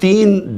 3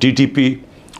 TTP,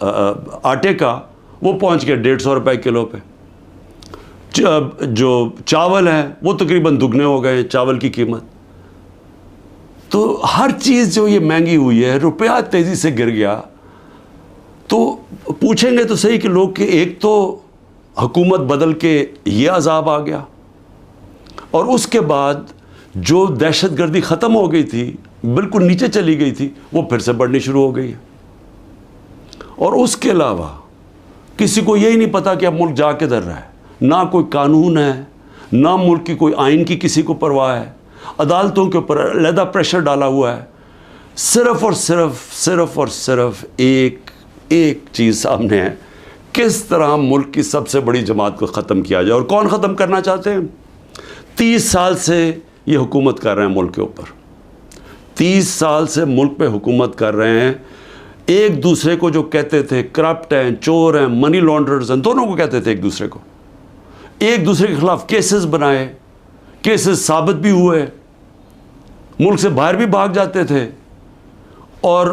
آٹے کا وہ پہنچ گیا 150 روپے کلو پہ. جو چاول ہیں وہ تقریباً دگنے ہو گئے چاول کی قیمت. تو ہر چیز جو یہ مہنگی ہوئی ہے, روپیہ تیزی سے گر گیا. تو پوچھیں گے تو صحیح کہ لوگ کہ ایک تو حکومت بدل کے یہ عذاب آ گیا, اور اس کے بعد جو دہشت گردی ختم ہو گئی تھی, بالکل نیچے چلی گئی تھی, وہ پھر سے بڑھنی شروع ہو گئی ہے. اور اس کے علاوہ کسی کو یہی نہیں پتا کہ اب ملک جا کدھر رہا ہے. نہ کوئی قانون ہے, نہ ملک کی کوئی آئین کی کسی کو پرواہ ہے. عدالتوں کے اوپر علیحدہ پریشر ڈالا ہوا ہے. صرف اور صرف ایک چیز سامنے ہے, کس طرح ملک کی سب سے بڑی جماعت کو ختم کیا جائے. اور کون ختم کرنا چاہتے ہیں؟ 30 سال سے یہ حکومت کر رہے ہیں ملک کے اوپر. 30 سال سے ملک پہ حکومت کر رہے ہیں. ایک دوسرے کو جو کہتے تھے کرپٹ ہیں, چور ہیں, منی لانڈرز ہیں, دونوں کو کہتے تھے ایک دوسرے کو. ایک دوسرے کے خلاف کیسز بنائے, کیسز ثابت بھی ہوئے, ملک سے باہر بھی بھاگ جاتے تھے. اور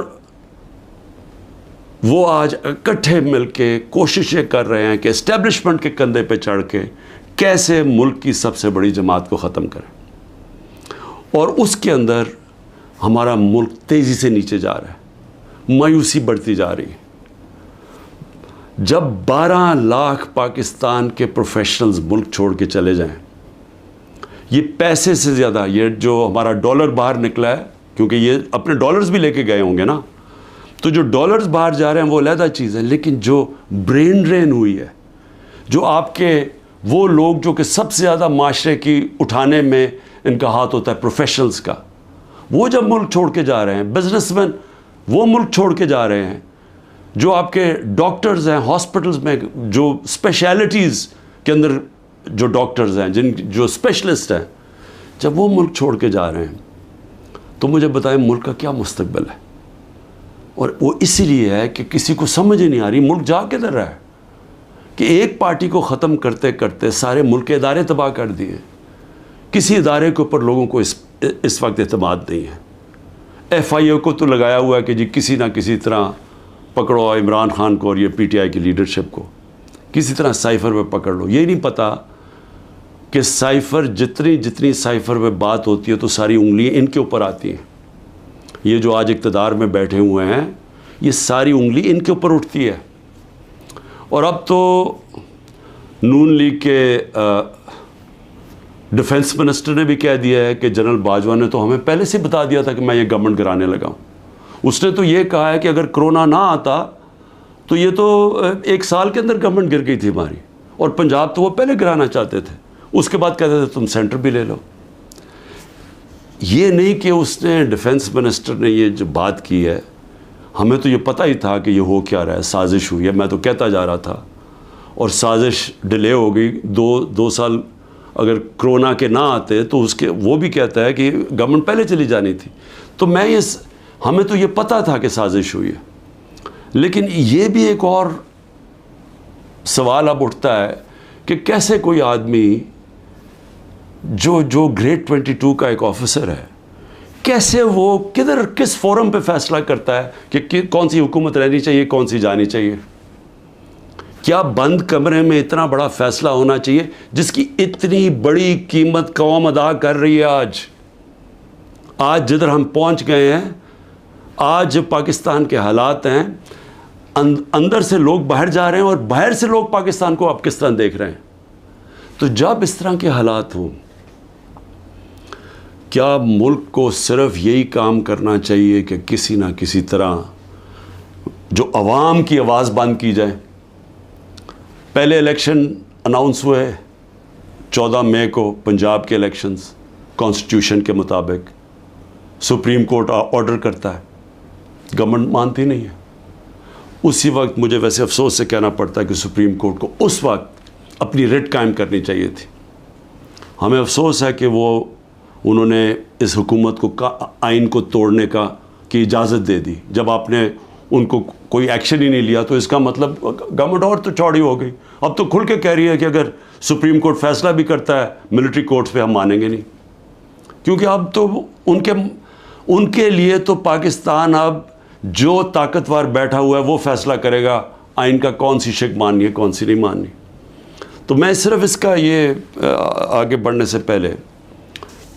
وہ آج اکٹھے مل کے کوششیں کر رہے ہیں کہ اسٹیبلشمنٹ کے کندھے پہ چڑھ کے کیسے ملک کی سب سے بڑی جماعت کو ختم کریں. اور اس کے اندر ہمارا ملک تیزی سے نیچے جا رہا ہے, مایوسی بڑھتی جا رہی ہے. جب 12 لاکھ پاکستان کے پروفیشنلز ملک چھوڑ کے چلے جائیں, یہ پیسے سے زیادہ, یہ جو ہمارا ڈالر باہر نکلا ہے, کیونکہ یہ اپنے ڈالرز بھی لے کے گئے ہوں گے نا, تو جو ڈالرز باہر جا رہے ہیں وہ علیحدہ چیز ہے. لیکن جو برین ڈرین ہوئی ہے, جو آپ کے وہ لوگ جو کہ سب سے زیادہ معاشرے کی اٹھانے میں ان کا ہاتھ ہوتا ہے, پروفیشنلز کا, وہ جب ملک چھوڑ کے جا رہے ہیں, بزنس مین وہ ملک چھوڑ کے جا رہے ہیں, جو آپ کے ڈاکٹرز ہیں ہاسپٹلز میں, جو اسپیشلٹیز کے اندر جو ڈاکٹرز ہیں, جو اسپیشلسٹ ہیں, جب وہ ملک چھوڑ کے جا رہے ہیں, تو مجھے بتائیں ملک کا کیا مستقبل ہے. اور وہ اسی لیے ہے کہ کسی کو سمجھ ہی نہیں آ رہی ملک جا کدھر رہا ہے, کہ ایک پارٹی کو ختم کرتے کرتے سارے ملک کے ادارے تباہ کر دیے. کسی ادارے کے اوپر لوگوں کو اس وقت اعتماد نہیں ہے. ایف آئی اے کو تو لگایا ہوا ہے کہ جی کسی نہ کسی طرح پکڑو عمران خان کو اور یہ پی ٹی آئی کی لیڈرشپ کو, کسی طرح سائفر پہ پکڑ لو. یہ نہیں پتا کہ سائفر جتنی سائفر پہ بات ہوتی ہے تو ساری انگلیاں ان کے اوپر آتی ہیں. یہ جو آج اقتدار میں بیٹھے ہوئے ہیں, یہ ساری انگلی ان کے اوپر اٹھتی ہے. اور اب تو نون لیگ کے ڈیفنس منسٹر نے بھی کہہ دیا ہے کہ جنرل باجوہ نے تو ہمیں پہلے سے بتا دیا تھا کہ میں یہ گورنمنٹ گرانے لگا ہوں. اس نے تو یہ کہا ہے کہ اگر کرونا نہ آتا تو یہ تو 1 سال کے اندر گورنمنٹ گر گئی تھی ہماری, اور پنجاب تو وہ پہلے گرانا چاہتے تھے. اس کے بعد کہتے تھے تم سینٹر بھی لے لو. یہ نہیں کہ اس نے ڈیفنس منسٹر نے یہ جو بات کی ہے, ہمیں تو یہ پتہ ہی تھا کہ یہ ہو کیا رہا ہے, سازش ہوئی ہے. میں تو کہتا جا رہا تھا, اور سازش ڈیلے ہو گئی. 2 سال اگر کرونا کے نہ آتے تو اس کے وہ بھی کہتا ہے کہ گورنمنٹ پہلے چلی جانی تھی. تو ہمیں تو یہ پتہ تھا کہ سازش ہوئی ہے. لیکن یہ بھی ایک اور سوال اب اٹھتا ہے کہ کیسے کوئی آدمی جو گریڈ 22 کا ایک آفیسر ہے, کیسے وہ کس فورم پہ فیصلہ کرتا ہے کہ کون سی حکومت رہنی چاہیے, کون سی جانی چاہیے. کیا بند کمرے میں اتنا بڑا فیصلہ ہونا چاہیے جس کی اتنی بڑی قیمت قوم ادا کر رہی ہے. آج جدھر ہم پہنچ گئے ہیں, آج پاکستان کے حالات ہیں, اندر سے لوگ باہر جا رہے ہیں اور باہر سے لوگ پاکستان کو اب کس طرح دیکھ رہے ہیں. تو جب اس طرح کے حالات ہوں, کیا ملک کو صرف یہی کام کرنا چاہیے کہ کسی نہ کسی طرح جو عوام کی آواز بند کی جائے. پہلے الیکشن اناؤنس ہوئے 14 مئی کو, پنجاب کے الیکشنز کانسٹیٹیوشن کے مطابق. سپریم کورٹ آرڈر کرتا ہے, گورنمنٹ مانتی نہیں ہے. اسی وقت مجھے ویسے افسوس سے کہنا پڑتا ہے کہ سپریم کورٹ کو اس وقت اپنی ریٹ قائم کرنی چاہیے تھی. ہمیں افسوس ہے کہ انہوں نے اس حکومت کو آئین کو توڑنے کی اجازت دے دی. جب آپ نے ان کو کوئی ایکشن ہی نہیں لیا تو اس کا مطلب گورنمنٹ اور تو چوڑی ہو گئی. اب تو کھل کے کہہ رہی ہے کہ اگر سپریم کورٹ فیصلہ بھی کرتا ہے ملٹری کورٹس پہ ہم مانیں گے نہیں, کیونکہ اب تو ان کے لیے تو پاکستان اب جو طاقتور بیٹھا ہوا ہے وہ فیصلہ کرے گا آئین کا کون سی شق ماننی ہے کون سی نہیں ماننی. تو میں صرف اس کا یہ آگے بڑھنے سے پہلے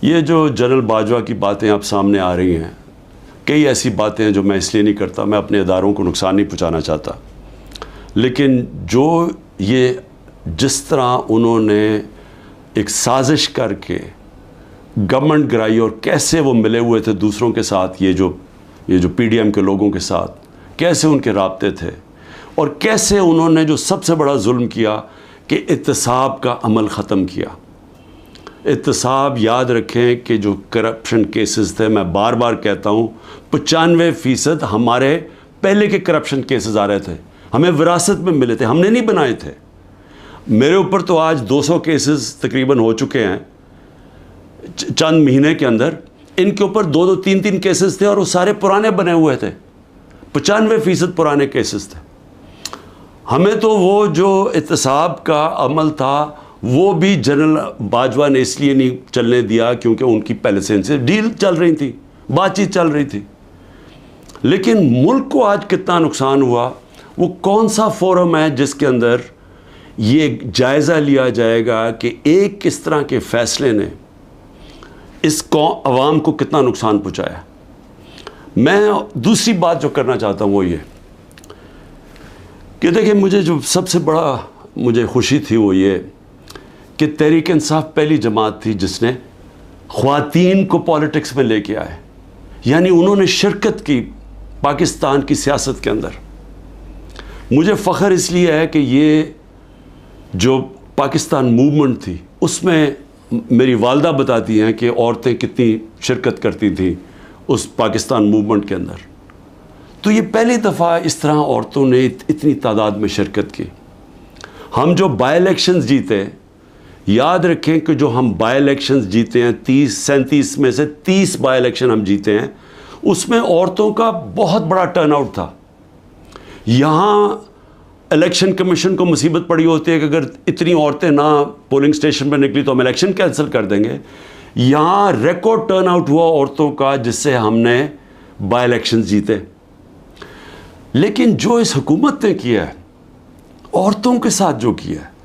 یہ جو جنرل باجوہ کی باتیں اب سامنے آ رہی ہیں، کئی ایسی باتیں ہیں جو میں اس لیے نہیں کرتا، میں اپنے اداروں کو نقصان نہیں پہنچانا چاہتا، لیکن جو یہ جس طرح انہوں نے ایک سازش کر کے گورنمنٹ گرائی اور کیسے وہ ملے ہوئے تھے دوسروں کے ساتھ، یہ جو پی ڈی ایم کے لوگوں کے ساتھ کیسے ان کے رابطے تھے، اور کیسے انہوں نے جو سب سے بڑا ظلم کیا کہ احتساب کا عمل ختم کیا. احتساب یاد رکھیں کہ جو کرپشن کیسز تھے، میں بار بار کہتا ہوں 95% ہمارے پہلے کے کرپشن کیسز آ رہے تھے، ہمیں وراثت میں ملے تھے، ہم نے نہیں بنائے تھے. میرے اوپر تو آج 200 کیسز تقریباً ہو چکے ہیں چند مہینے کے اندر. ان کے اوپر 2 3 کیسز تھے اور وہ سارے پرانے بنے ہوئے تھے، 95% پرانے کیسز تھے. ہمیں تو وہ جو احتساب کا عمل تھا وہ بھی جنرل باجوہ نے اس لیے نہیں چلنے دیا کیونکہ ان کی پہلے سے ان سے ڈیل چل رہی تھی، بات چیت چل رہی تھی. لیکن ملک کو آج کتنا نقصان ہوا، وہ کون سا فورم ہے جس کے اندر یہ جائزہ لیا جائے گا کہ ایک کس طرح کے فیصلے نے اس عوام کو کتنا نقصان پہنچایا. میں دوسری بات جو کرنا چاہتا ہوں وہ یہ کہ دیکھیں، مجھے جو سب سے بڑا مجھے خوشی تھی وہ یہ کہ تحریک انصاف پہلی جماعت تھی جس نے خواتین کو پالیٹکس میں لے کے آئے، یعنی انہوں نے شرکت کی پاکستان کی سیاست کے اندر. مجھے فخر اس لیے ہے کہ یہ جو پاکستان موومنٹ تھی اس میں میری والدہ بتاتی ہیں کہ عورتیں کتنی شرکت کرتی تھیں اس پاکستان موومنٹ کے اندر. تو یہ پہلی دفعہ اس طرح عورتوں نے اتنی تعداد میں شرکت کی. ہم جو بائی الیکشنز جیتے، یاد رکھیں کہ جو ہم بائی الیکشنز جیتے ہیں 37 میں سے 30 بائی الیکشن ہم جیتے ہیں، اس میں عورتوں کا بہت بڑا ٹرن آؤٹ تھا. یہاں الیکشن کمیشن کو مصیبت پڑی ہوتی ہے کہ اگر اتنی عورتیں نہ پولنگ اسٹیشن پہ نکلی تو ہم الیکشن کینسل کر دیں گے. یہاں ریکارڈ ٹرن آؤٹ ہوا عورتوں کا جس سے ہم نے بائی الیکشنز جیتے. لیکن جو اس حکومت نے کیا ہے عورتوں کے ساتھ جو کیا ہے،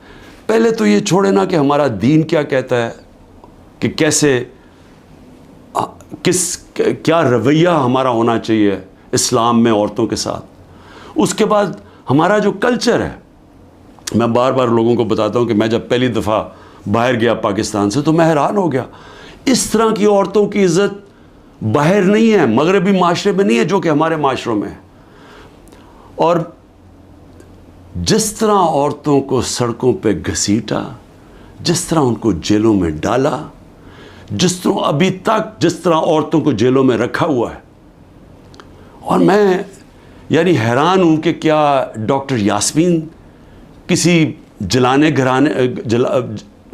پہلے تو یہ چھوڑے نا کہ ہمارا دین کیا کہتا ہے کہ کیسے کیا رویہ ہمارا ہونا چاہیے اسلام میں عورتوں کے ساتھ. اس کے بعد ہمارا جو کلچر ہے، میں بار بار لوگوں کو بتاتا ہوں کہ میں جب پہلی دفعہ باہر گیا پاکستان سے تو میں حیران ہو گیا. اس طرح کی عورتوں کی عزت باہر نہیں ہے، مغربی معاشرے میں نہیں ہے جو کہ ہمارے معاشروں میں ہے. اور جس طرح عورتوں کو سڑکوں پہ گھسیٹا، جس طرح ان کو جیلوں میں ڈالا، جس طرح ابھی تک جس طرح عورتوں کو جیلوں میں رکھا ہوا ہے، اور میں یعنی حیران ہوں کہ کیا ڈاکٹر یاسمین کسی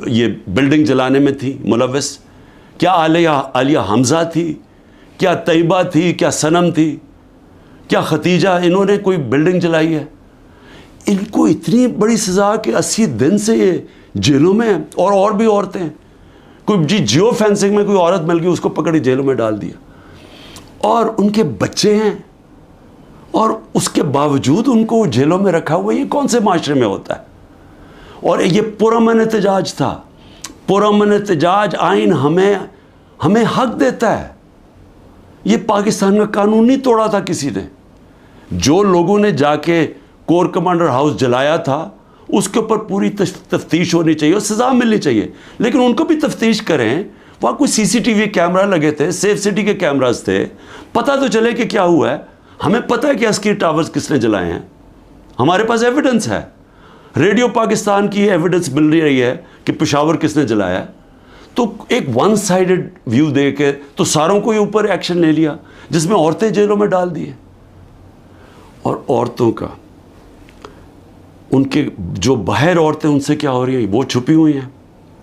یہ بلڈنگ جلانے میں تھی ملوث؟ کیا عالیہ حمزہ تھی؟ کیا طیبہ تھی؟ کیا صنم تھی؟ کیا ختیجہ؟ انہوں نے کوئی بلڈنگ جلائی ہے؟ ان کو اتنی بڑی سزا کہ 80 دن سے یہ جیلوں میں ہیں. اور بھی عورتیں ہیں، کوئی جیو فینسنگ میں کوئی عورت مل گئی اس کو پکڑی جیلوں میں ڈال دیا، اور ان کے بچے ہیں اور اس کے باوجود ان کو جیلوں میں رکھا ہوا. یہ کون سے معاشرے میں ہوتا ہے؟ اور یہ پرامن احتجاج تھا. پرامن احتجاج آئین ہمیں حق دیتا ہے. یہ پاکستان کا قانون نہیں توڑا تھا کسی نے. جو لوگوں نے جا کے کور کمانڈر ہاؤس جلایا تھا اس کے اوپر پوری تفتیش ہونی چاہیے اور سزا ملنی چاہیے، لیکن ان کو بھی تفتیش کریں. وہاں کوئی CCTV کیمرہ لگے تھے، سیف سٹی کے کیمراز تھے، پتہ تو چلے کہ کیا ہوا ہے. ہمیں پتہ ہے کہ عسکری ٹاورز کس نے جلائے ہیں، ہمارے پاس ایویڈنس ہے. ریڈیو پاکستان کی ایویڈنس مل رہی ہے کہ پشاور کس نے جلایا ہے. تو ایک ون سائیڈڈ ویو دے کے تو ساروں کو ہی اوپر ایکشن لے لیا جس میں عورتیں جیلوں میں ڈال دی. اور عورتوں کا ان کے جو باہر عورتیں ان سے کیا ہو رہی ہیں وہ چھپی ہوئی ہیں.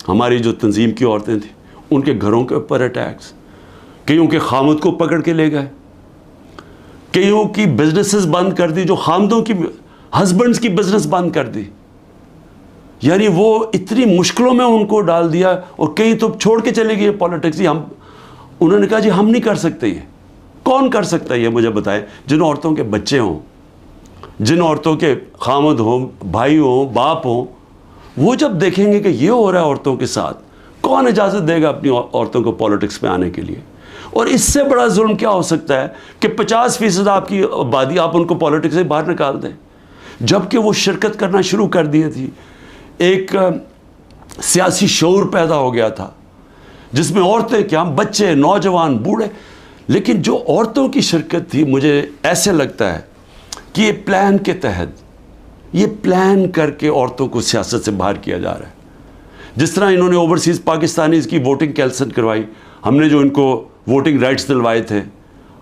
ہماری جو تنظیم کی عورتیں تھیں ان کے گھروں کے اوپر اٹیکس، کئیوں کے خامد کو پکڑ کے لے گئے، کئیوں کی بزنسز بند کر دی، جو خامدوں کی ہسبینڈز کی بزنس بند کر دی. یعنی وہ اتنی مشکلوں میں ان کو ڈال دیا. اور کئی تو چھوڑ کے چلے گئے پالیٹکس. انہوں نے کہا جی ہم نہیں کر سکتے یہ کون کر سکتا ہے یہ مجھے بتائیں؟ جن عورتوں کے بچے ہوں، جن عورتوں کے خامد ہوں، بھائی ہوں، باپ ہوں، وہ جب دیکھیں گے کہ یہ ہو رہا ہے عورتوں کے ساتھ، کون اجازت دے گا اپنی عورتوں کو پولیٹکس میں آنے کے لیے؟ اور اس سے بڑا ظلم کیا ہو سکتا ہے کہ 50% آپ کی آبادی آپ ان کو پولیٹکس سے باہر نکال دیں، جبکہ وہ شرکت کرنا شروع کر دی تھی۔ ایک سیاسی شعور پیدا ہو گیا تھا جس میں عورتیں کیا، بچے، نوجوان، بوڑھے، لیکن جو عورتوں کی شرکت تھی، مجھے ایسے لگتا ہے کہ یہ پلان کے تحت، یہ پلان کر کے عورتوں کو سیاست سے باہر کیا جا رہا ہے۔ جس طرح انہوں نے اوورسیز پاکستانیز کی ووٹنگ کینسل کروائی، ہم نے جو ان کو ووٹنگ رائٹس دلوائے تھے،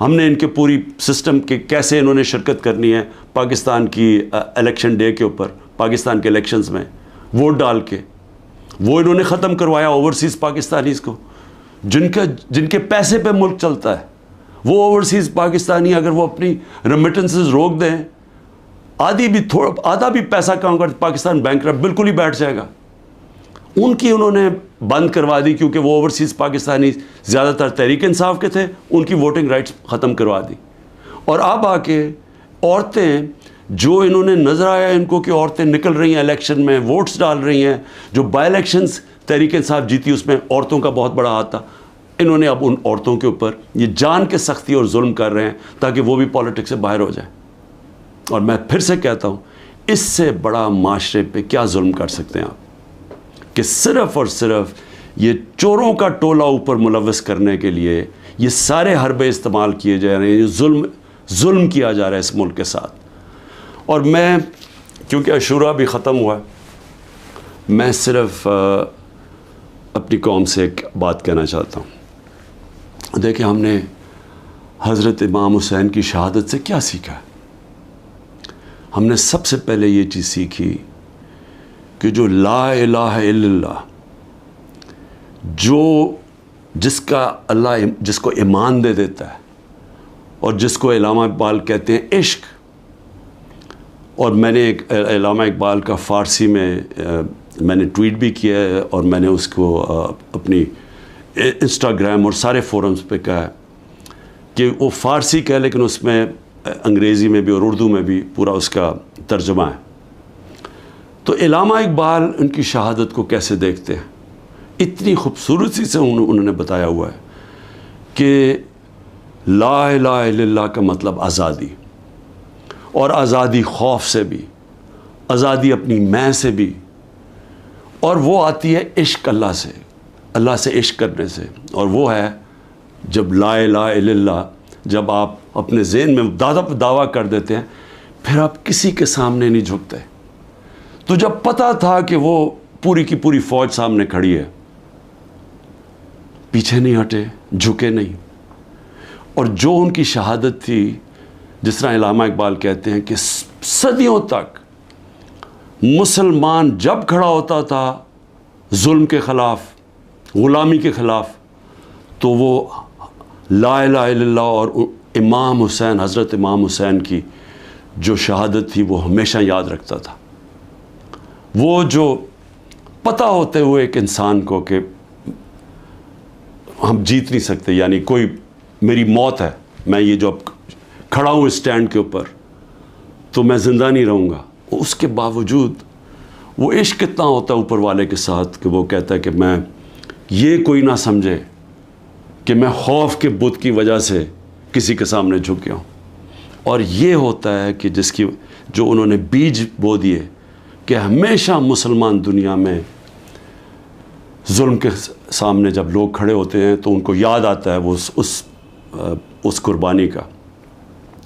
ہم نے ان کے پوری سسٹم کے کیسے انہوں نے شرکت کرنی ہے پاکستان کی الیکشن ڈے کے اوپر، پاکستان کے الیکشنز میں ووٹ ڈال کے، وہ انہوں نے ختم کروایا اوورسیز پاکستانیز کو، جن کے پیسے پہ ملک چلتا ہے۔ وہ اوورسیز پاکستانی اگر وہ اپنی ریمیٹنسز روک دیں، آدھا بھی پیسہ کام کر، پاکستان بینکرپٹ بالکل ہی بیٹھ جائے گا۔ ان کی انہوں نے بند کروا دی، کیونکہ وہ اوورسیز پاکستانی زیادہ تر تحریک انصاف کے تھے، ان کی ووٹنگ رائٹس ختم کروا دی۔ اور اب آ کے عورتیں، جو انہوں نے نظر آیا ان کو کہ عورتیں نکل رہی ہیں الیکشن میں، ووٹس ڈال رہی ہیں، جو بائی الیکشنز تحریک انصاف جیتی اس میں عورتوں کا بہت بڑا ہاتھ تھا، انہوں نے اب ان عورتوں کے اوپر یہ جان کے سختی اور ظلم کر رہے ہیں تاکہ وہ بھی پالیٹکس سے باہر ہو جائیں۔ اور میں پھر سے کہتا ہوں، اس سے بڑا معاشرے پہ کیا ظلم کر سکتے ہیں آپ، کہ صرف اور صرف یہ چوروں کا ٹولہ اوپر ملوث کرنے کے لیے یہ سارے حربے استعمال کیے جا رہے ہیں، یہ ظلم کیا جا رہا ہے اس ملک کے ساتھ۔ اور میں، کیونکہ عاشورہ بھی ختم ہوا ہے، میں صرف اپنی قوم سے ایک بات کہنا چاہتا ہوں۔ دیکھیں، ہم نے حضرت امام حسین کی شہادت سے کیا سیکھا ہے؟ ہم نے سب سے پہلے یہ چیز سیکھی کہ جو لا الہ الا اللہ، جس کو ایمان دے دیتا ہے، اور جس کو علامہ اقبال کہتے ہیں عشق، اور میں نے ایک علامہ اقبال کا فارسی میں نے ٹویٹ بھی کیا ہے، اور میں نے اس کو اپنی انسٹاگرام اور سارے فورمز پہ کہا ہے کہ وہ فارسی کہہ، لیکن اس میں انگریزی میں بھی اور اردو میں بھی پورا اس کا ترجمہ ہے۔ تو علامہ اقبال ان کی شہادت کو کیسے دیکھتے ہیں؟ اتنی خوبصورتی سے انہوں نے بتایا ہوا ہے کہ لا الہ الا اللہ کا مطلب آزادی، اور آزادی خوف سے بھی، آزادی اپنی میں سے بھی، اور وہ آتی ہے عشق اللہ سے عشق کرنے سے۔ اور وہ ہے جب لا الہ الا اللہ، جب آپ اپنے ذہن میں دعویٰ کر دیتے ہیں، پھر آپ کسی کے سامنے نہیں جھکتے۔ تو جب پتہ تھا کہ وہ پوری کی پوری فوج سامنے کھڑی ہے، پیچھے نہیں ہٹے، جھکے نہیں۔ اور جو ان کی شہادت تھی، جس طرح علامہ اقبال کہتے ہیں کہ صدیوں تک مسلمان جب کھڑا ہوتا تھا ظلم کے خلاف، غلامی کے خلاف، تو وہ لا الہ الا اللہ اور امام حسین، حضرت امام حسین کی جو شہادت تھی وہ ہمیشہ یاد رکھتا تھا۔ وہ جو پتہ ہوتے ہوئے ایک انسان کو کہ ہم جیت نہیں سکتے، یعنی کوئی میری موت ہے، میں یہ جو اب کھڑا ہوں اسٹینڈ کے اوپر تو میں زندہ نہیں رہوں گا، اس کے باوجود وہ عشق کتنا ہوتا ہے اوپر والے کے ساتھ کہ وہ کہتا ہے کہ میں یہ کوئی نہ سمجھے کہ میں خوف کے بت کی وجہ سے کسی کے سامنے جھک گیا ہوں۔ اور یہ ہوتا ہے کہ جو انہوں نے بیج بو دیے کہ ہمیشہ مسلمان دنیا میں ظلم کے سامنے جب لوگ کھڑے ہوتے ہیں تو ان کو یاد آتا ہے وہ اس قربانی کا۔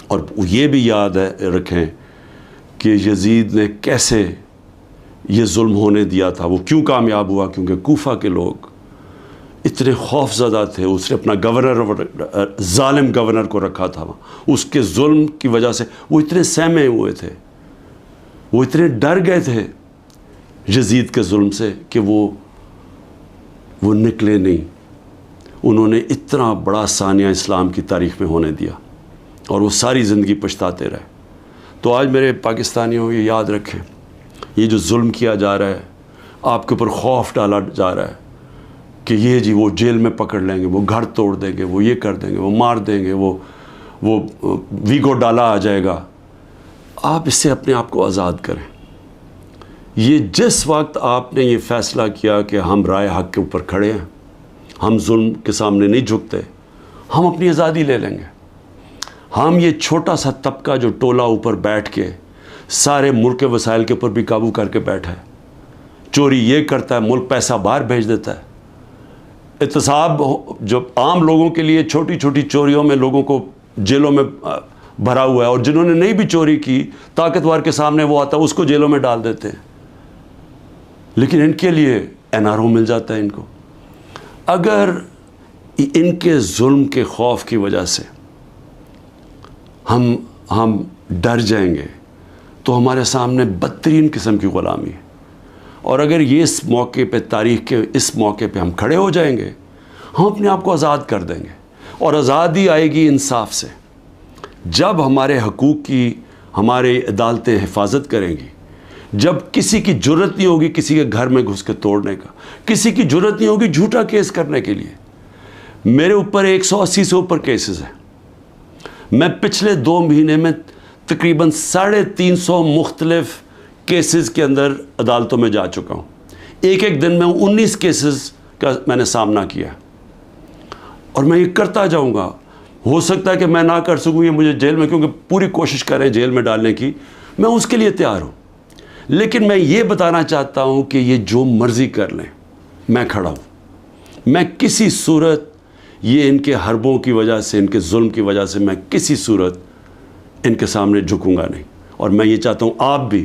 اور یہ بھی یاد رکھیں کہ یزید نے کیسے یہ ظلم ہونے دیا تھا، وہ کیوں کامیاب ہوا، کیونکہ کوفہ کے لوگ اتنے خوف زدہ تھے۔ اس نے اپنا ظالم گورنر کو رکھا تھا، اس کے ظلم کی وجہ سے وہ اتنے سہمے ہوئے تھے، وہ اتنے ڈر گئے تھے یزید کے ظلم سے کہ وہ نکلے نہیں۔ انہوں نے اتنا بڑا ثانیہ اسلام کی تاریخ میں ہونے دیا، اور وہ ساری زندگی پچھتاتے رہے۔ تو آج میرے پاکستانیوں یہ یاد رکھیں، یہ جو ظلم کیا جا رہا ہے، آپ کے اوپر خوف ڈالا جا رہا ہے کہ یہ جی وہ جیل میں پکڑ لیں گے، وہ گھر توڑ دیں گے، وہ یہ کر دیں گے، وہ مار دیں گے، وہ وہ ویگو ڈالا آ جائے گا. آپ اس سے اپنے آپ کو آزاد کریں. یہ جس وقت آپ نے یہ فیصلہ کیا کہ ہم رائے حق کے اوپر کھڑے ہیں, ہم ظلم کے سامنے نہیں جھکتے, ہم اپنی آزادی لے لیں گے. ہم یہ چھوٹا سا طبقہ جو ٹولہ اوپر بیٹھ کے سارے ملک کے وسائل کے اوپر بھی قابو کر کے بیٹھا ہے, چوری یہ کرتا ہے, ملک پیسہ باہر بھیج دیتا ہے. احتساب جو عام لوگوں کے لیے چھوٹی چھوٹی چوریوں میں لوگوں کو جیلوں میں بھرا ہوا ہے, اور جنہوں نے نہیں بھی چوری کی طاقتور کے سامنے وہ آتا ہے اس کو جیلوں میں ڈال دیتے ہیں. لیکن ان کے لیے NRO مل جاتا ہے ان کو. اگر ان کے ظلم کے خوف کی وجہ سے ہم ڈر جائیں گے تو ہمارے سامنے بدترین قسم کی غلامی ہے. اور اگر یہ اس موقع پہ, تاریخ کے اس موقع پہ ہم کھڑے ہو جائیں گے, ہم اپنے آپ کو آزاد کر دیں گے. اور آزادی آئے گی انصاف سے. جب ہمارے حقوق کی ہمارے عدالتیں حفاظت کریں گی, جب کسی کی جرت نہیں ہوگی کسی کے گھر میں گھس کے توڑنے کا, کسی کی جرت نہیں ہوگی جھوٹا کیس کرنے کے لیے. میرے اوپر 180 سے اوپر کیسز ہیں. میں پچھلے 2 مہینے میں تقریباً 350 مختلف کیسز کے اندر عدالتوں میں جا چکا ہوں. ایک دن میں 19 کیسز کا میں نے سامنا کیا, اور میں یہ کرتا جاؤں گا. ہو سکتا ہے کہ میں نہ کر سکوں, یہ مجھے جیل میں, کیونکہ پوری کوشش کریں جیل میں ڈالنے کی, میں اس کے لیے تیار ہوں. لیکن میں یہ بتانا چاہتا ہوں کہ یہ جو مرضی کر لیں, میں کھڑا ہوں. میں کسی صورت یہ ان کے حربوں کی وجہ سے, ان کے ظلم کی وجہ سے میں کسی صورت ان کے سامنے جھکوں گا نہیں. اور میں یہ چاہتا ہوں آپ بھی,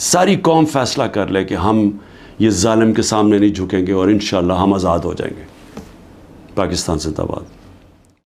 ساری قوم فیصلہ کر لے کہ ہم یہ ظالم کے سامنے نہیں جھکیں گے, اور انشاءاللہ ہم آزاد ہو جائیں گے. پاکستان زندہ باد.